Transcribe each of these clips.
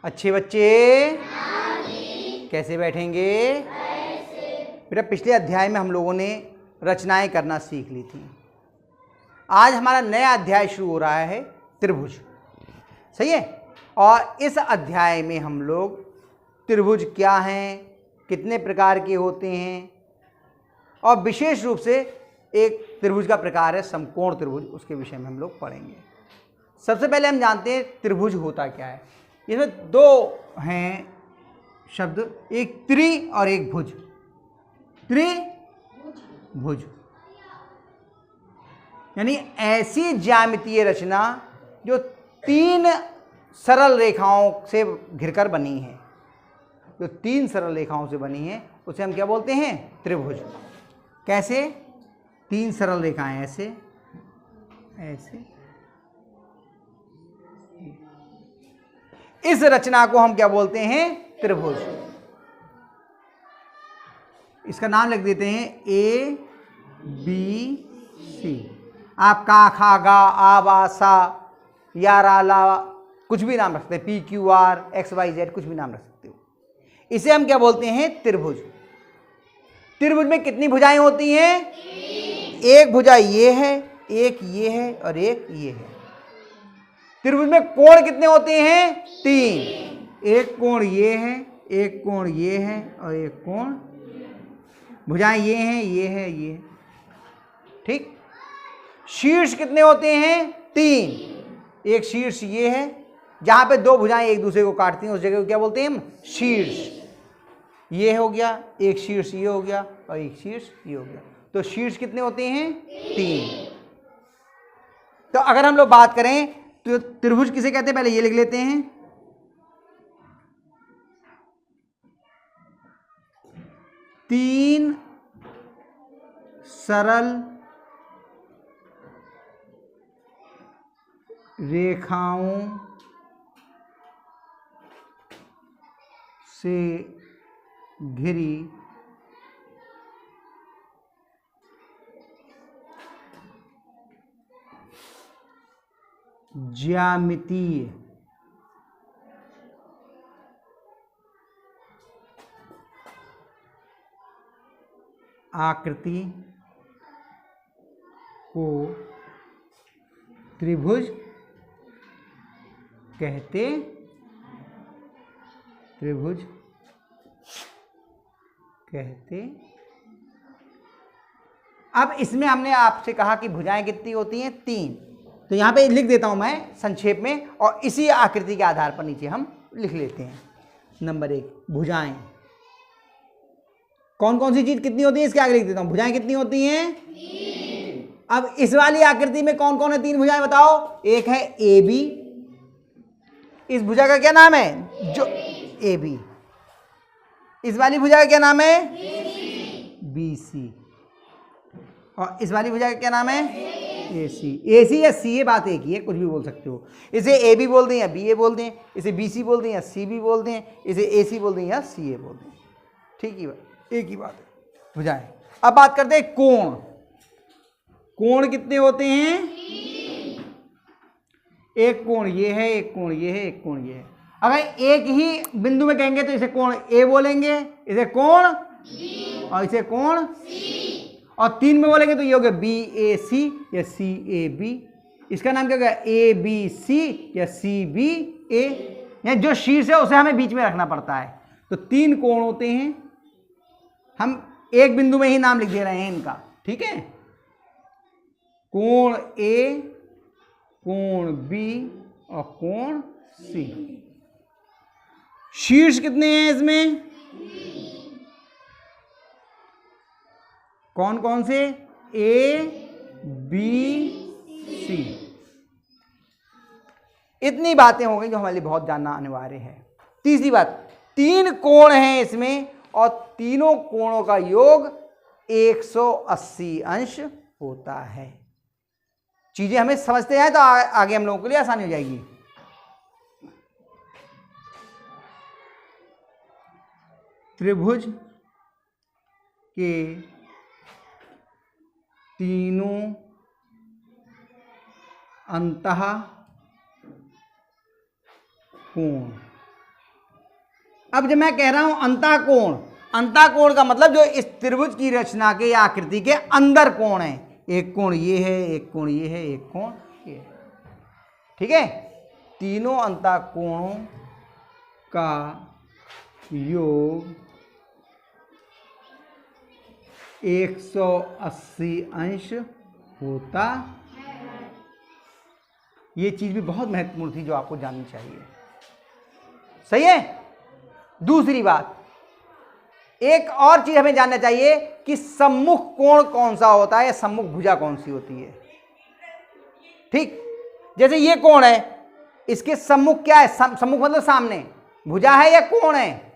अच्छे बच्चे कैसे बैठेंगे? बेटा पिछले अध्याय में हम लोगों ने रचनाएं करना सीख ली थी। आज हमारा नया अध्याय शुरू हो रहा है त्रिभुज, सही है। और इस अध्याय में हम लोग त्रिभुज क्या हैं, कितने प्रकार के होते हैं, और विशेष रूप से एक त्रिभुज का प्रकार है समकोण त्रिभुज, उसके विषय में हम लोग पढ़ेंगे। सबसे पहले हम जानते हैं त्रिभुज होता क्या है। इसमें दो हैं शब्द, एक त्रि और एक भुज। त्रिभुज यानी ऐसी ज्यामितीय रचना जो तीन सरल रेखाओं से घिरकर बनी है, जो तीन सरल रेखाओं से बनी है, उसे हम क्या बोलते हैं? त्रिभुज। कैसे? तीन सरल रेखाएं ऐसे ऐसे, इस रचना को हम क्या बोलते हैं? त्रिभुज। इसका नाम लिख देते हैं A B C। आप का खा गा आ बा सा या रा ला कुछ भी नाम रख सकते हैं, PQR XYZ कुछ भी नाम रख सकते हो। इसे हम क्या बोलते हैं? त्रिभुज। त्रिभुज में कितनी भुजाएं होती हैं? एक भुजा ये है, एक ये है और एक ये है। त्रिभुज में कोण कितने होते हैं? तीन। एक कोण ये है, एक कोण ये है और एक कोण, भुजाएं ये हैं, ये है, ये है। ठीक। शीर्ष कितने होते हैं? तीन। एक शीर्ष ये है, जहां पे दो भुजाएं एक दूसरे को काटती हैं उस जगह को क्या बोलते हैं हम? शीर्ष। ये हो गया, एक शीर्ष ये हो गया और एक शीर्ष ये हो गया। तो शीर्ष कितने होते हैं? तीन। तो अगर हम लोग बात करें तो त्रिभुज किसे कहते हैं? पहले ये लिख लेते हैं। तीन सरल रेखाओं से घिरी ज्यामितीय आकृति को त्रिभुज कहते अब इसमें हमने आपसे कहा कि भुजाएं कितनी होती हैं? तीन। तो यहां पे लिख देता हूं मैं संक्षेप में, और इसी आकृति के आधार पर नीचे हम लिख लेते हैं। नंबर एक, भुजाएं। कौन कौन सी चीज कितनी होती है इसके आगे लिख देता हूं। भुजाएं कितनी होती हैं? तीन। अब इस वाली आकृति में कौन कौन है तीन भुजाएं बताओ। एक है AB, इस भुजा का क्या नाम है? जो AB। इस वाली भुजा का क्या नाम है? BC। और इस वाली भुजा का क्या नाम है? AC या CA, बात एक ही है, कुछ भी बोल सकते हो। इसे AB बोल दें या BA बोल दें, इसे BC बोल दें या CB बोल दें, इसे AC बोल दें या CA बोल दें, ठीक ही बात, एक ही बात है, भुजाएं। अब बात करते हैं कोण। कोण कितने होते हैं? एक कोण ये है, एक कोण ये है, एक कोण ये है। अगर एक ही बिंदु में कहेंगे तो इसे कोण A बोलेंगे, इसे कोण B और इसे कोण C, और तीन में बोलेंगे तो ये हो गया BAC या CAB। इसका नाम क्या होगा? ABC या CBA। या जो शीर्ष है उसे हमें बीच में रखना पड़ता है। तो तीन कोण होते हैं, हम एक बिंदु में ही नाम लिख दे रहे हैं इनका, ठीक है। कोण A, कोण B और कोण C। शीर्ष कितने हैं इसमें? कौन कौन से? A B C। इतनी बातें हो गई जो हमारे लिए बहुत जानना अनिवार्य है। तीसरी बात, तीन कोण हैं इसमें और तीनों कोणों का योग 180 अंश होता है। चीजें हमें समझते हैं तो आगे हम लोगों के लिए आसानी हो जाएगी। त्रिभुज के तीनों अंतः कोण अब जब मैं कह रहा हूं अंतःकोण, अंतःकोण का मतलब जो इस त्रिभुज की रचना के या आकृति के अंदर कोण है। एक कोण ये है, एक कोण ये है, एक कोण ये है। ठीक है, तीनों अंतःकोणों का योग 180 अंश होता। ये चीज भी बहुत महत्वपूर्ण थी जो आपको जाननी चाहिए। सही है। दूसरी बात, एक और चीज हमें जानना चाहिए कि सम्मुख कोण कौन सा होता है, सम्मुख भुजा कौन सी होती है। ठीक, जैसे ये कोण है, इसके सम्मुख क्या है? सम्मुख मतलब सामने, भुजा है या कोण है?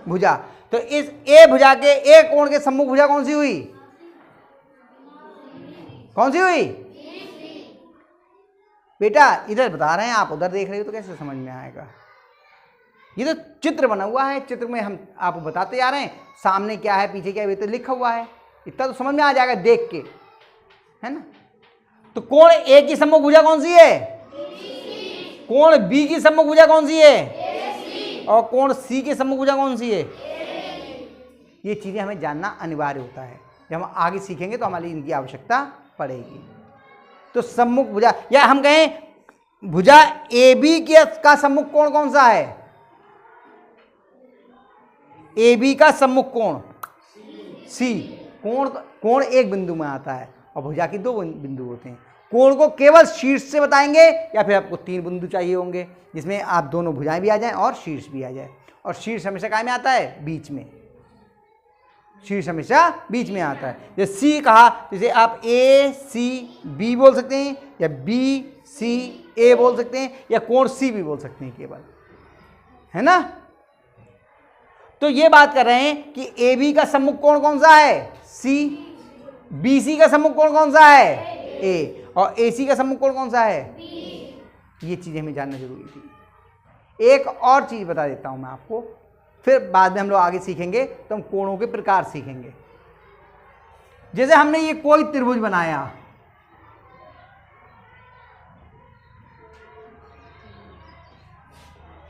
भुजा। तो इस ए भुजा के, ए कोण के सम्मुख भुजा कौन सी हुई? कौन सी हुई? बेटा इधर बता रहे हैं, आप उधर देख रहे हो तो कैसे समझ में आएगा? ये तो चित्र बना हुआ है, चित्र में हम आपको बताते जा रहे हैं सामने क्या है पीछे क्या है, ये तो लिखा हुआ है, इतना तो समझ में आ जाएगा देख के, है ना। तो कोण ए की सम्मुख भुजा कौन सी है? कोण बी की सम्मुख भुजा कौन सी है? और कोण सी की सम्मुख भुजा कौन सी है? ये चीजें हमें जानना अनिवार्य होता है, जब हम आगे सीखेंगे तो हमारी इनकी आवश्यकता पड़ेगी। तो सम्मुख भुजा, या हम कहें भुजा ए बी का सम्मुख कोण कौन सा है? ए बी का सम्मुख कोण सी। कोण एक बिंदु में आता है और भुजा की दो बिंदु होते हैं। कोण को केवल शीर्ष से बताएंगे या फिर आपको 3 बिंदु चाहिए होंगे जिसमें आप दोनों भुजाएं भी आ जाएं और शीर्ष भी आ जाए। और शीर्ष हमेशा काय में आता है? बीच में। शीर्ष हमेशा बीच में आता है। जैसे सी कहा, जैसे आप ए सी बी बोल सकते हैं या बी सी ए बोल सकते हैं या कोण सी भी बोल सकते हैं केवल, है ना। तो ये बात कर रहे हैं कि ए बी का सम्मुख कोण कौन सा है? सी। बी सी का सम्मुख कोण कौन सा है? ए। और ए सी का सम्मुख कोण कौन सा है? बी। ये चीजें हमें जानना जरूरी थी। एक और चीज बता देता हूं मैं आपको, फिर बाद में हम लोग आगे सीखेंगे तो हम कोणों के प्रकार सीखेंगे। जैसे हमने ये कोई त्रिभुज बनाया,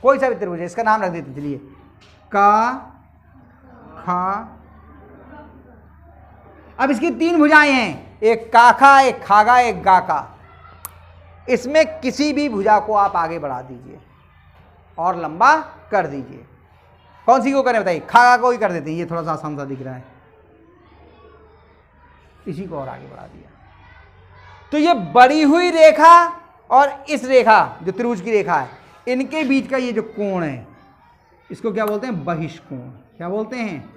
कोई सा भी त्रिभुज है, इसका नाम रख देते चलिए का खा। अब इसकी 3 भुजाएं हैं, एक काखा, एक खागा, एक गाका। इसमें किसी भी भुजा को आप आगे बढ़ा दीजिए और लंबा कर दीजिए। कौन सी को करें बताइए? खागा को ही कर देते हैं, ये थोड़ा सा आसान सा दिख रहा है, इसी को और आगे बढ़ा दिया। तो ये बढ़ी हुई रेखा और इस रेखा जो त्रिभुज की रेखा है, इनके बीच का ये जो कोण है इसको क्या बोलते हैं? बहिष्कोण। क्या बोलते हैं?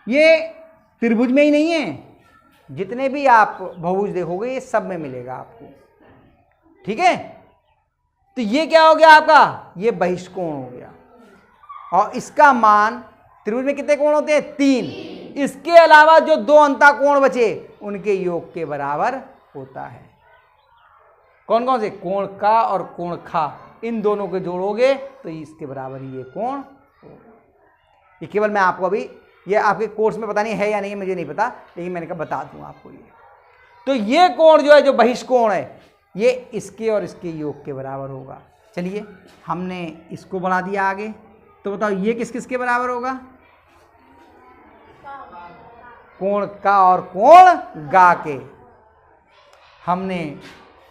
ये त्रिभुज में ही नहीं है, जितने भी आप बहुभुज देखोगे ये सब में मिलेगा आपको। ठीक है, तो ये क्या हो गया आपका? ये बहिष्कोण हो गया। और इसका मान, त्रिभुज में कितने कोण होते हैं? 3। इसके अलावा जो 2 अंतःकोण बचे उनके योग के बराबर होता है। कौन कौन से? कोण का और कोण खा, इन दोनों को जोड़ोगे तो इसके बराबर ही ये कोण होगा। ये केवल मैं आपको अभी, ये आपके कोर्स में पता नहीं है या नहीं मुझे नहीं पता, लेकिन मैंने कहा बता दूं आपको ये। तो ये कोण जो है, जो बहिष्कोण है, ये इसके और इसके योग के बराबर होगा। चलिए हमने इसको बढ़ा दिया आगे, तो बताओ ये किस किस के बराबर होगा? कोण का और कोण गा के। हमने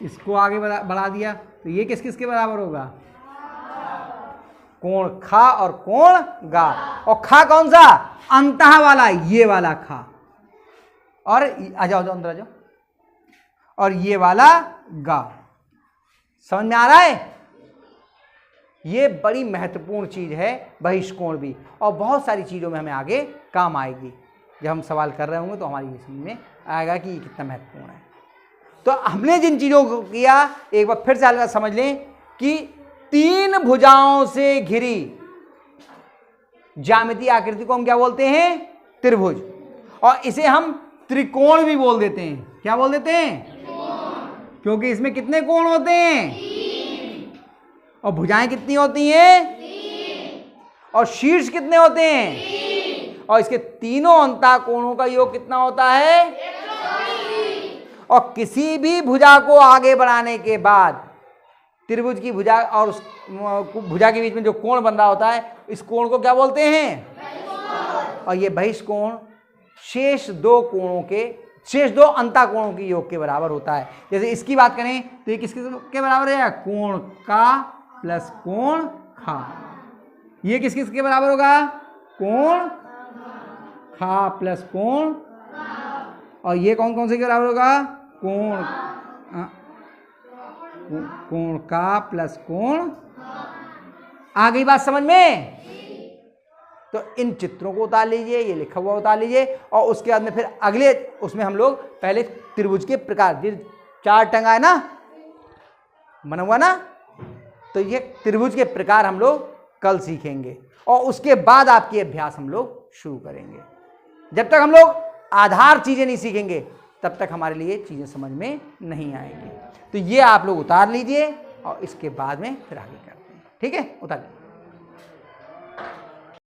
इसको आगे बढ़ा दिया तो ये किस किस के बराबर होगा? कोण खा और कोण गा। और खा कौन सा? अंतः वाला, ये वाला खा। और आ जाओ अंदर आ जाओ। और ये वाला गा। समझ में आ रहा है? ये बड़ी महत्वपूर्ण चीज है बहिष्कोण भी, और बहुत सारी चीजों में हमें आगे काम आएगी। जब हम सवाल कर रहे होंगे तो हमारी ये समझ में आएगा कि ये कितना महत्वपूर्ण है। तो हमने जिन चीजों को किया, एक बार फिर से हल्का समझ लें कि 3 भुजाओं से घिरी ज्यामितीय आकृति को हम क्या बोलते हैं? त्रिभुज। और इसे हम त्रिकोण भी बोल देते हैं। क्या बोल देते हैं? क्योंकि इसमें कितने कोण होते हैं? 3। और भुजाएं कितनी होती हैं? 3। और शीर्ष कितने होते हैं? 3। और इसके तीनों अंतःकोणों का योग कितना होता है? 180। और किसी भी भुजा को आगे बढ़ाने के बाद त्रिभुज की भुजा और उस भुजा के बीच में जो कोण बन रहा होता है, इस कोण को क्या बोलते हैं? और ये बहिष्कोण शेष दो अंतःकोणों के योग के बराबर होता है। जैसे इसकी बात करें तो ये किसके के बराबर है? कोण का प्लस कोण खा। ये किसके बराबर होगा? कोण खा प्लस कोण, और ये कौन कौन से के बराबर होगा? कोण का प्लस कोण। आ गई बात समझ में? तो इन चित्रों को उतार लीजिए, ये लिखा हुआ उतार लीजिए, और उसके बाद में फिर अगले उसमें हम लोग पहले त्रिभुज के प्रकार, ये 4 टंगा है ना, बना हुआ ना, तो ये त्रिभुज के प्रकार हम लोग कल सीखेंगे, और उसके बाद आपकी अभ्यास हम लोग शुरू करेंगे। जब तक हम लोग आधार चीजें नहीं सीखेंगे तब तक हमारे लिए चीजें समझ में नहीं आएंगी। तो ये आप लोग उतार लीजिए और इसके बाद में फिर आगे करते हैं। ठीक है, उतार लीजिए।